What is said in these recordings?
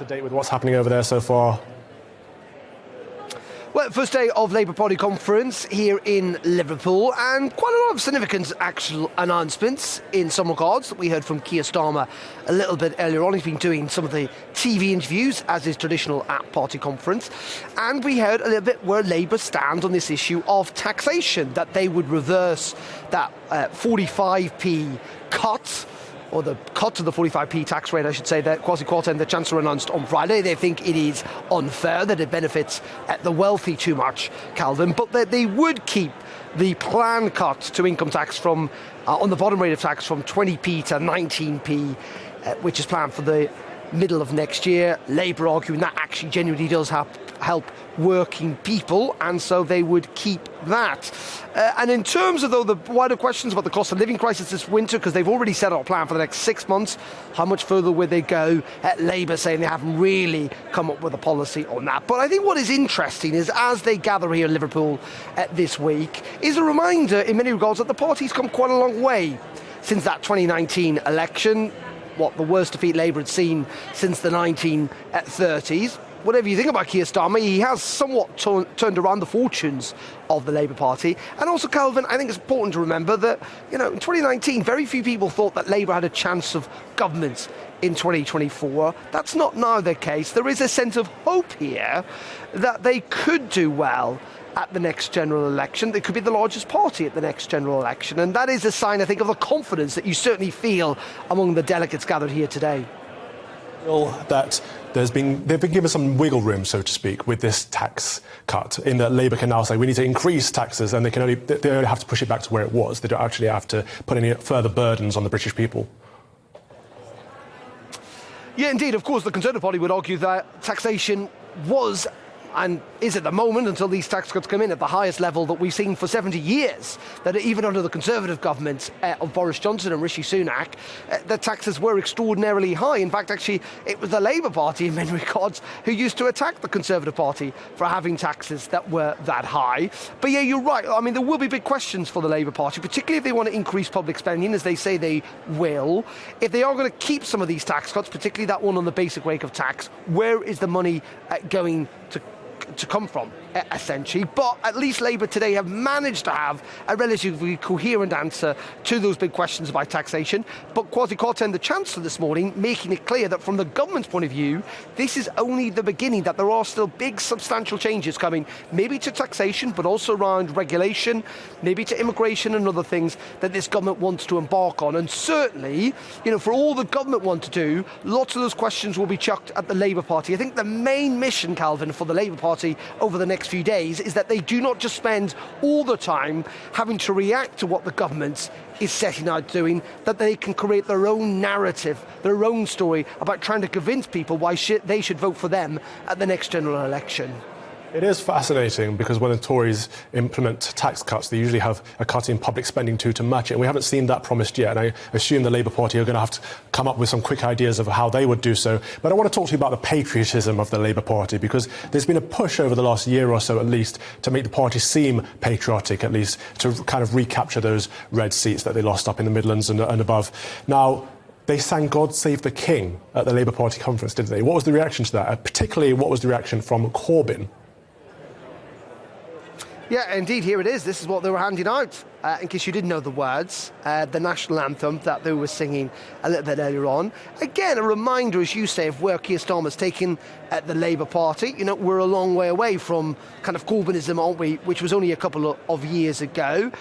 to date with what's happening over there so far? Well, first day of Labour Party conference here in Liverpool, and quite a lot of significant actual announcements in some regards. We heard from Keir Starmer a little bit earlier on. He's been doing some of the TV interviews, as is traditional at party conference. And we heard a little bit where Labour stand on this issue of taxation, that they would reverse that 45p cut, or the cut to the 45p tax rate, I should say, that Kwasi Kwarteng, the Chancellor, announced on Friday. They think it is unfair, that it benefits the wealthy too much, Calvin, but that they would keep the planned cut to income tax from on the bottom rate of tax from 20p to 19p, which is planned for the middle of next year. Labour arguing that actually genuinely does help working people, and so they would keep that. And in terms of, though, the wider questions about the cost of living crisis this winter, because they've already set out a plan for the next 6 months, how much further will they go? Labour saying they haven't really come up with a policy on that. But I think what is interesting is, as they gather here in Liverpool this week, is a reminder in many regards that the party's come quite a long way since that 2019 election. What, the worst defeat Labour had seen since the 1930s. Whatever you think about Keir Starmer, he has somewhat turned around the fortunes of the Labour Party. And also, Calvin, I think it's important to remember that, in 2019, very few people thought that Labour had a chance of government in 2024. That's not now the case. There is a sense of hope here that they could do well at the next general election. They could be the largest party at the next general election. And that is a sign, I think, of the confidence that you certainly feel among the delegates gathered here today. That they've been given some wiggle room, so to speak, with this tax cut, in that Labour can now say we need to increase taxes, and they only have to push it back to where it was. They don't actually have to put any further burdens on the British people. Yeah, indeed. Of course, the Conservative Party would argue that taxation was and is at the moment, until these tax cuts come in, at the highest level that we've seen for 70 years, that even under the Conservative government of Boris Johnson and Rishi Sunak, the taxes were extraordinarily high. In fact, actually, it was the Labour Party, in many regards, who used to attack the Conservative Party for having taxes that were that high. But yeah, you're right. I mean, there will be big questions for the Labour Party, particularly if they want to increase public spending, as they say they will. If they are going to keep some of these tax cuts, particularly that one on the basic rate of tax, where is the money going to come from, essentially? But at least Labour today have managed to have a relatively coherent answer to those big questions about taxation. But Kwasi Kwarteng, the Chancellor, this morning, making it clear that from the government's point of view, this is only the beginning, that there are still big substantial changes coming, maybe to taxation, but also around regulation, maybe to immigration and other things that this government wants to embark on. And certainly, for all the government want to do, lots of those questions will be chucked at the Labour Party. I think the main mission, Calvin, for the Labour Party over the next few days is that they do not just spend all the time having to react to what the government is setting out doing, that they can create their own narrative, their own story about trying to convince people why they should vote for them at the next general election. It is fascinating, because when the Tories implement tax cuts, they usually have a cut in public spending too to match it. And we haven't seen that promised yet. And I assume the Labour Party are going to have to come up with some quick ideas of how they would do so. But I want to talk to you about the patriotism of the Labour Party, because there's been a push over the last year or so, at least, to make the party seem patriotic, at least, to kind of recapture those red seats that they lost up in the Midlands and above. Now, they sang God Save the King at the Labour Party conference, didn't they? What was the reaction to that? Particularly, what was the reaction from Corbyn? Yeah, indeed, here it is. This is what they were handing out. In case you didn't know the words, the national anthem that they were singing a little bit earlier on. Again, a reminder, as you say, of where Keir Starmer's taken the Labour Party. We're a long way away from kind of Corbynism, aren't we, which was only a couple of years ago.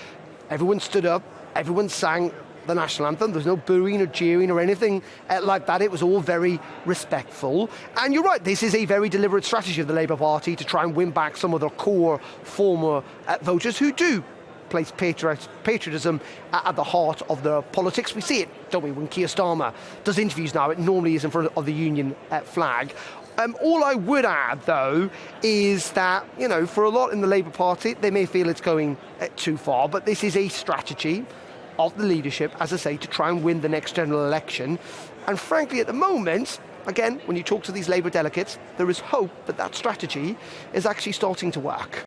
Everyone stood up, everyone sang the national anthem. There's no booing or jeering or anything like that. It was all very respectful. And you're right, this is a very deliberate strategy of the Labour Party to try and win back some of their core former voters who do place patriotism at the heart of their politics. We see it, don't we, when Keir Starmer does interviews now. It normally is in front of the Union flag. All I would add, though, is that, for a lot in the Labour Party, they may feel it's going too far, but this is a strategy of the leadership, as I say, to try and win the next general election. And frankly, at the moment, again, when you talk to these Labour delegates, there is hope that that strategy is actually starting to work.